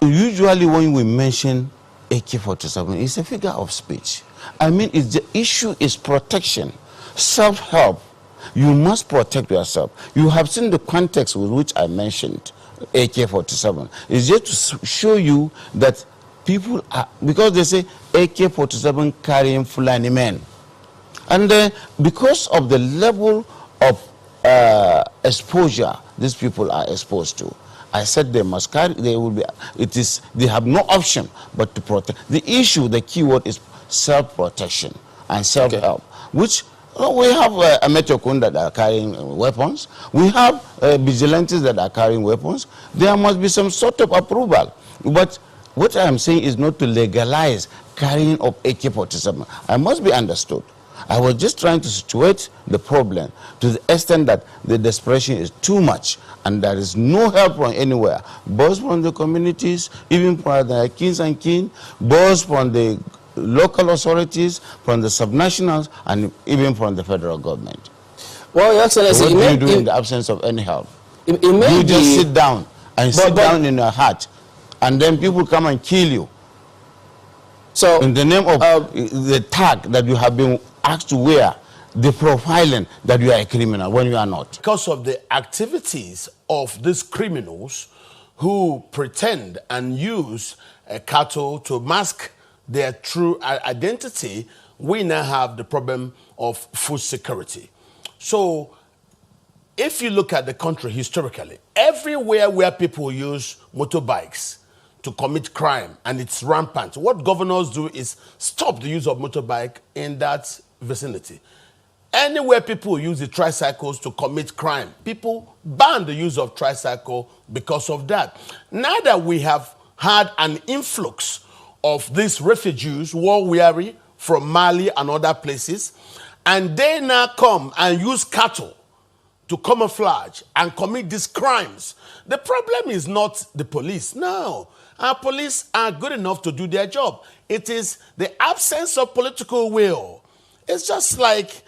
usually when we mention AK-47, it's a figure of speech. I mean, the issue is protection, self-help. You must protect yourself. You have seen the context with which I mentioned AK-47. It's just to show you that people are, because they say AK-47 carrying Fulani men. And because of the level of exposure these people are exposed to, I said they must carry, they have no option but to protect. The issue, the key word is self-protection and self-help, which we have Ametokun that are carrying weapons. We have vigilantes that are carrying weapons. There must be some sort of approval. But what I am saying is not to legalize carrying of AK-47. I must be understood. I was just trying to situate the problem to the extent that the desperation is too much and there is no help from anywhere, both from the communities, even from the kings and kin, both from the local authorities, from the subnationals, and even from the federal government. Well, Your Excellency, what do you do in the absence of any help? You just sit down and sit down in your hut, and then people come and kill you. So, in the name of the tag that you have been asked to wear, the profiling that you are a criminal when you are not. Because of the activities of these criminals who pretend and use cattle to mask their true identity, we now have the problem of food security. So if you look at the country historically, everywhere where people use motorbikes to commit crime and it's rampant, what governors do is stop the use of motorbike in that vicinity. Anywhere people use the tricycles to commit crime, people ban the use of tricycle because of that. Now that we have had an influx of these refugees, war-weary, from Mali and other places, and they now come and use cattle to camouflage and commit these crimes. The problem is not the police. No, our police are good enough to do their job. It is the absence of political will. It's just like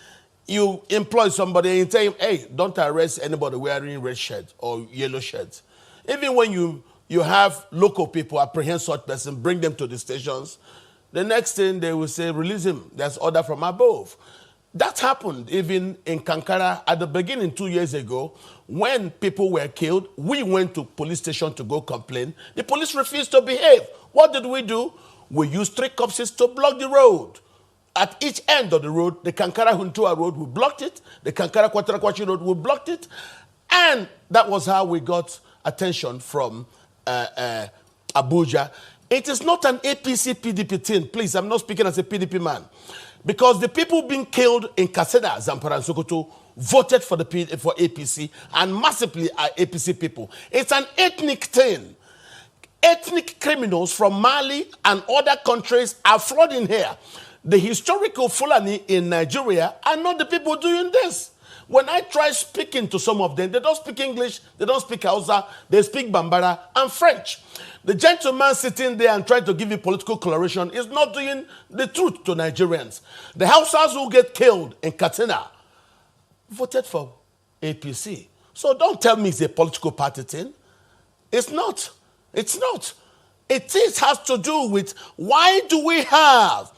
you employ somebody and tell him, hey, don't arrest anybody wearing red shirt or yellow shirt. Even when you have local people apprehend such person, bring them to the stations, the next thing they will say, release him. There's order from above. That happened even in Kankara at the beginning 2 years ago. When people were killed, we went to police station to go complain. The police refused to behave. What did we do? We used 3 corpses to block the road. At each end of the road, the Kankara Huntua road, we blocked it. The Kankara Kwatarakwachi road, we blocked it. And that was how we got attention from Abuja. It is not an APC-PDP thing. Please, I'm not speaking as a PDP man. Because the people being killed in Kaseda, Zamfara, and Sokoto voted for APC and massively are APC people. It's an ethnic thing. Ethnic criminals from Mali and other countries are flooding here. The historical Fulani in Nigeria are not the people doing this. When I try speaking to some of them, they don't speak English, they don't speak Hausa, they speak Bambara and French. The gentleman sitting there and trying to give you political coloration is not doing the truth to Nigerians. The Hausas who get killed in Katsina voted for APC. So don't tell me it's a political party thing. It's not. It's not. It has to do with why do we have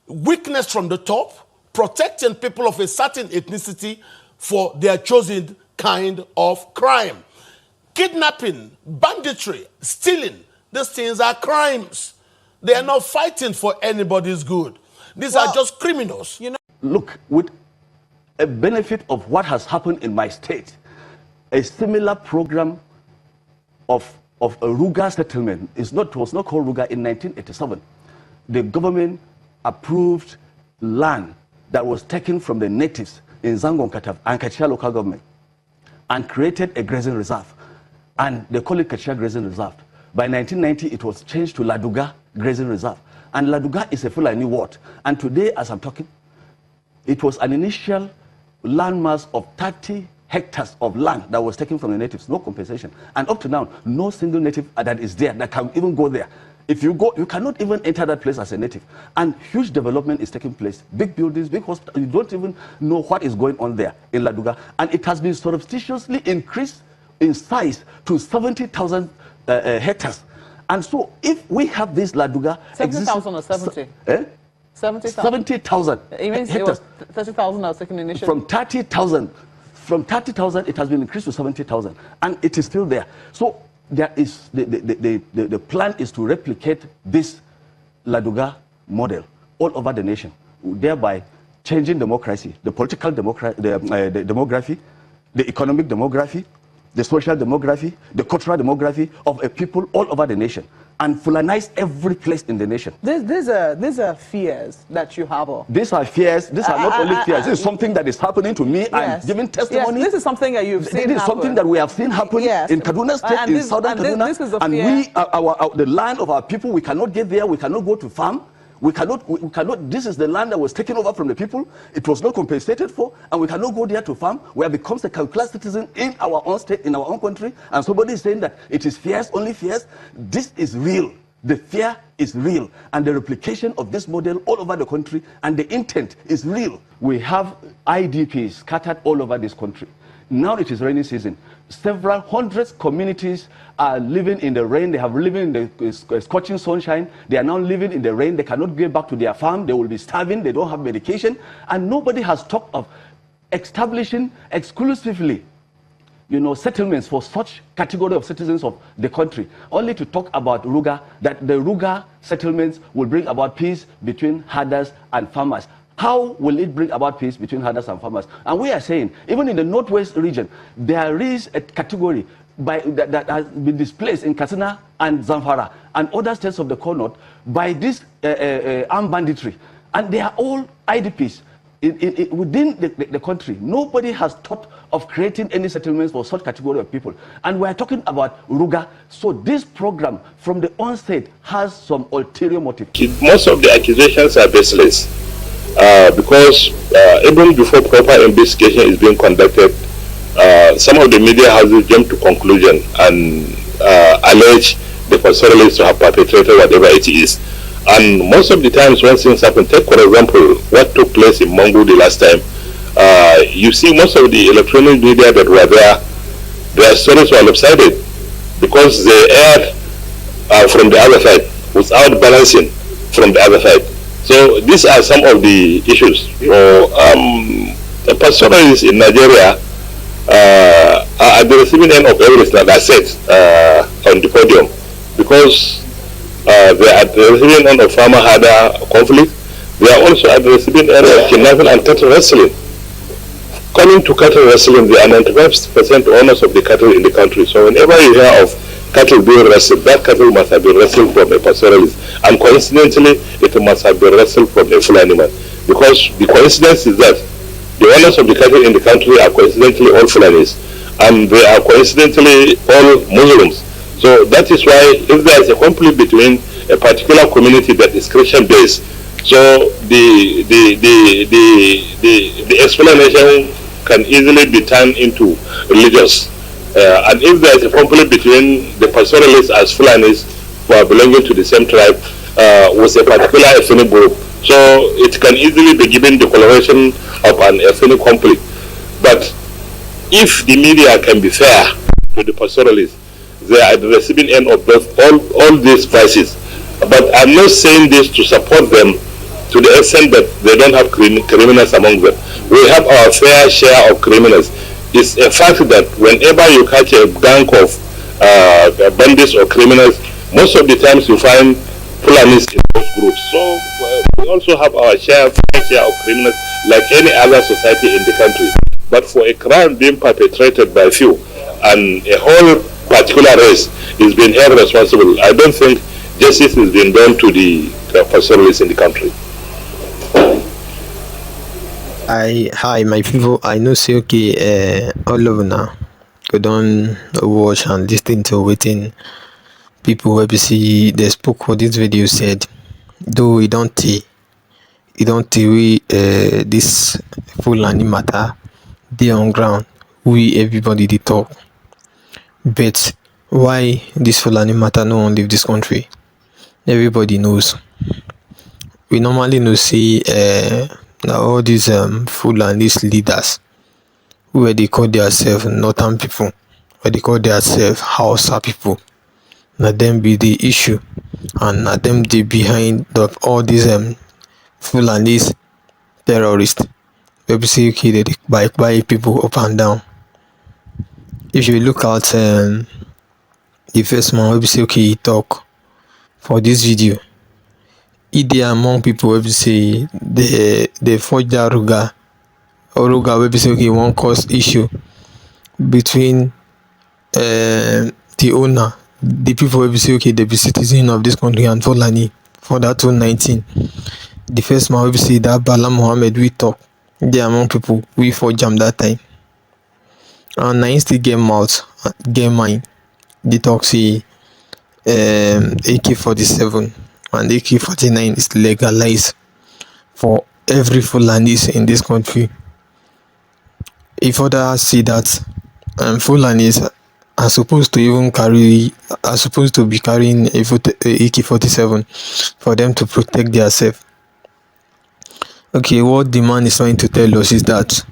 weakness from the top, protecting people of a certain ethnicity for their chosen kind of crime. Kidnapping, banditry, stealing, these things are crimes. They are not fighting for anybody's good. These are just criminals. You know. Look, with a benefit of what has happened in my state, a similar program of a Ruga settlement was not called Ruga in 1987. The government approved land that was taken from the natives in Zangon Katav and Kachia local government and created a grazing reserve. And they call it Kachia Grazing Reserve. By 1990, it was changed to Laduga Grazing Reserve. And Laduga is a Fulani ward. And today, as I'm talking, it was an initial landmass of 30 hectares of land that was taken from the natives, no compensation. And up to now, no single native that is there that can even go there. If you go, you cannot even enter that place as a native. And huge development is taking place. Big buildings, big hospitals, you don't even know what is going on there in Laduga. And it has been surreptitiously increased in size to 70,000 hectares. And so if we have this Ladoga 70,000 or 70? 70,000. 70,000. It means it was 30,000 I was taken initially. From 30,000, it has been increased to 70,000, and it is still there. So there is the plan is to replicate this Ladoga model all over the nation, thereby changing democracy, the political the demography, the economic demography, the social demography, the cultural demography of a people all over the nation, and Fulanize every place in the nation. These are fears that you harbor. These are fears. These are not only fears. This is something that is happening to me. I'm giving testimony. Yes, this is something that you've seen happen. This is something that we have seen happen in Kaduna State, in southern Kaduna. This is a and fear. the land of our people, we cannot get there. We cannot go to farm. We cannot, this is the land that was taken over from the people. It was not compensated for, and we cannot go there to farm. We have become second-class citizen in our own state, in our own country, and somebody is saying that it is fears, only fears. This is real. The fear is real, and the replication of this model all over the country, and the intent is real. We have IDPs scattered all over this country. Now it is rainy season. Several hundreds communities are living in the rain. They have living in the scorching sunshine. They are now living in the rain. They cannot get back to their farm. They will be starving. They don't have medication. And nobody has talked of establishing exclusively, settlements for such category of citizens of the country. Only to talk about Ruga, that the Ruga settlements will bring about peace between herders and farmers. How will it bring about peace between herders and farmers? And we are saying, even in the northwest region, there is a category that has been displaced in Katsina and Zamfara and other states of the core north by this armed banditry. And they are all IDPs within the country. Nobody has thought of creating any settlements for such category of people. And we are talking about Ruga. So this program from the onset has some ulterior motive. Most of the accusations are baseless. Because even before proper investigation is being conducted, some of the media houses jump to conclusion and allege the pastoralists to have perpetrated whatever it is. And most of the times when things happen, take for example what took place in Mangu the last time, you see most of the electronic media that were there, their stories were lopsided because they aired from the other side without balancing from the other side. So these are some of the issues. The pastoralists in Nigeria are at the receiving end of everything that I said on the podium, because they are at the receiving end of farmer-herder conflict. They are also at the receiving end of kidnapping and cattle wrestling. Coming to cattle wrestling, they are 95% owners of the cattle in the country. So whenever you hear of cattle being wrestled, that cattle must have been wrestled from a pastoralist. And coincidentally, it must have been wrestled from a Fulani man. Because the coincidence is that the owners of the cattle in the country are coincidentally all Fulanis. And they are coincidentally all Muslims. So that is why if there is a conflict between a particular community that is Christian-based, so the explanation can easily be turned into religious. And if there is a conflict between the pastoralists as Fulanis who are belonging to the same tribe with a particular ethnic group, so it can easily be given the coloration of an ethnic conflict. But if the media can be fair to the pastoralists, they are at the receiving end of all these vices. But I'm not saying this to support them to the extent that they don't have criminals among them. We have our fair share of criminals. It's a fact that whenever you catch a gang of bandits or criminals, most of the times you find Fulanis in those groups. So we also have our fair share of criminals like any other society in the country. But for a crime being perpetrated by few and a whole particular race is being held responsible, I don't think justice is being done to the pastoralists in the country. Hi my people, I know say okay all over now go down watch and listen to waiting people wey be see they spoke for this video said, though we don't tey we this Fulani matter dey on ground, we everybody dey talk, but why this Fulani matter no wan leave this country? Everybody knows. We normally know see now all these Fulanis leaders where they call themselves northern people, where they call themselves Hausa people, na them be the issue, and na them dey behind of all these Fulanis terrorists wey be say okay dey kpai people up and down. If you look at the first man wey be say okay he talk for this video, e dey among people wey be say dey forge that ruga wey be say okay wan cause issue between the owner, the people wey be say okay dey be citizen of this country and Fulani for that 2019. The first man wey be say that Bala Mohammed we talk dey among people we forge am that time, and na him still get mouth get mind dey talk say AK-47 and AK-49 is legalized for every Fulanis in this country. If others see that Fulanis are supposed to be carrying a AK-47 for them to protect themselves. Okay, what the man is trying to tell us is that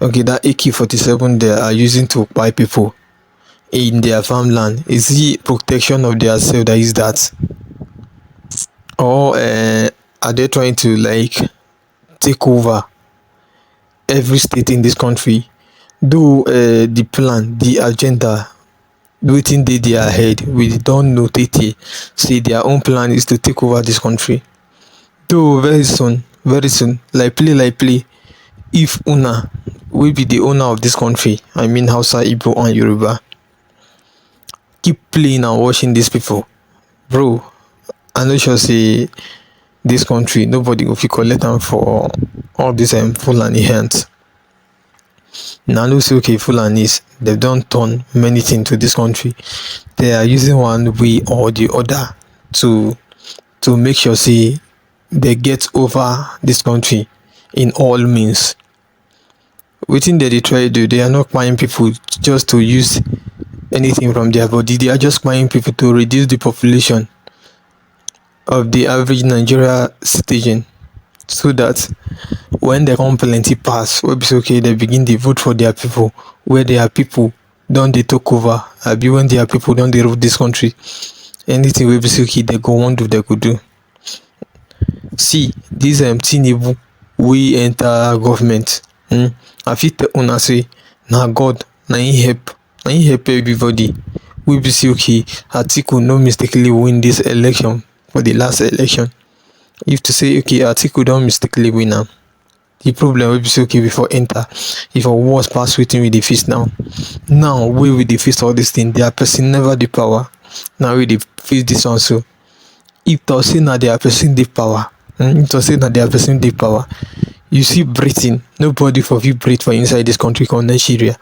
okay, that AK-47 they are using to buy people in their farmland, is the protection of their self that is that, or are they trying to like take over every state in this country? Though the plan, the agenda, wetin dey their head, we don't know tey say their own plan is to take over this country. Though very soon, like play, if una will be the owner of this country, I mean Hausa, Igbo and Yoruba, keep playing and watching these people, bro, I no sure say this country nobody go fit collect am for all these Fulani hands. Now look say okay, Fulanis they don't turn many things to this country. They are using one way or the other to make sure say they get over this country in all means. Wetin they try to do, they are not buying people just to use anything from their body. They are just buying people to reduce the population of the average Nigeria citizen, so that when they come plenty pass, wey be say okay they begin dey vote for their people, where their people don dey take over, abi when their people don dey rule this country, anything wey be say okay they go wan do, they go do. See this Tinubu we enter government, I fit tell una say na God na him help everybody. We be say okay Atiku no mistakenly win this election for the last election. If to say okay Atiku don mistakenly win am, the problem will be say okay before enter, if a wars pass wetin we dey face now we dey face all this thing, their person never dey power, now we dey face this one. So if to say na their person dey power, you see breathing, nobody for fit breathe for inside this country called Nigeria.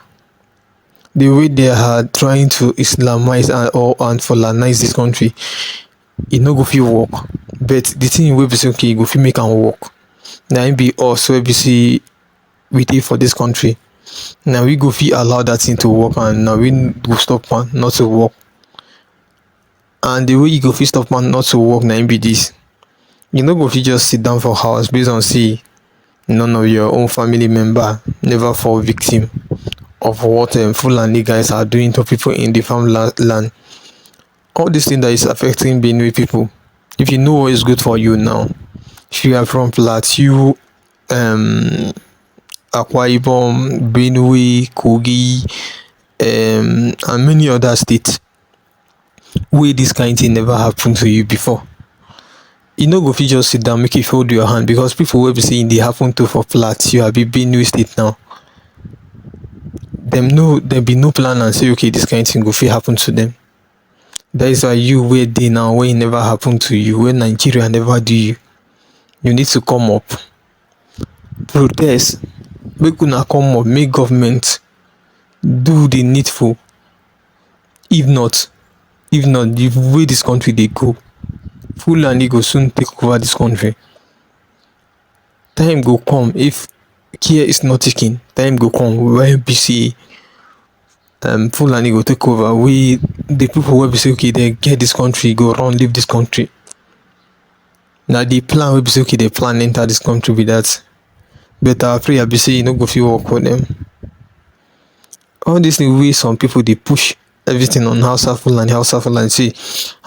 The way they are trying to Islamize and Fulanize this country, e no go fit work. But the thing wey be say okay, e go fit make am work. Na im be us wey be say we dey for this country. Now we go fit allow that thing to work, and now we go stop am not to work. And the way you go fit stop am not to work, na im be this: you no go fit just sit down for house based on say none of your own family member never fall victim of what Fulani guys are doing to people in the farmland. All this thing that is affecting Benue people, if you know what is good for you now, if you are from Plateau, Akwa Ibom, Benue, Kogi, and many other states where this kind of thing never happened to you before, you no go fit just sit down make you fold your hand, because people will be saying they happen to for Plateau, be Benue state now, there be no plan and say okay this kind of thing go fit happen to them. That is why you where they now, when it never happened to you, when Nigeria never do you, you need to come up, protest, make una come up, make government do the needful. If not the way this country they go, Fulani go soon take over this country. Time go come, if care is not taken, time go come when BC Fulani go take over. We the people will be say okay they get this country, go around leave this country. Now the plan will be say okay they plan enter this country with that, but I be say you no go fit work for them. All this thing way some people they push everything on Hausa Fulani. See,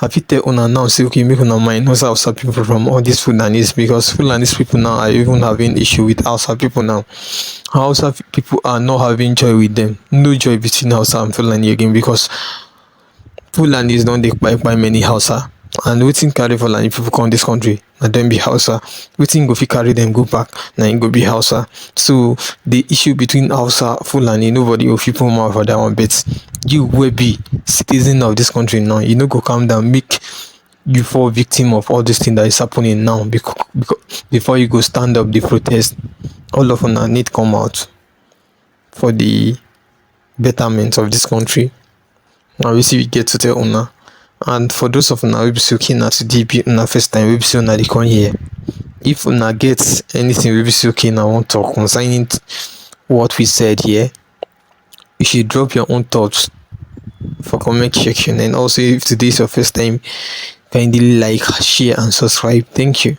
I fit tell una now say okay, make una mind what's Hausa people from all these Fulanis, because Fulanis people now are even having issue with Hausa people now. Hausa people are not having joy with them. No joy between Hausa and Fulani again, because Fulanis don dey kpai many Hausa, and wetin carry Fulani people come this country na dem be Hausa. Wetin go fit carry them go back na im go be Hausa. So the issue between Hausa Fulani, nobody go fit put mouth for that one, but you wey be citizen of this country now, you no go calm down make you fall victim of all this thing that is happening now, because before you go stand up dey protest. All of una need come out for the betterment of this country. Na wetin we get to tell una. And for those of una wey be say okay na today be una first time wey be say una dey come here, if una get anything wey be say okay na wan talk concerning what we said here, you should drop your own thoughts for comment section. And also, if today is your first time, kindly like, share and subscribe. Thank you.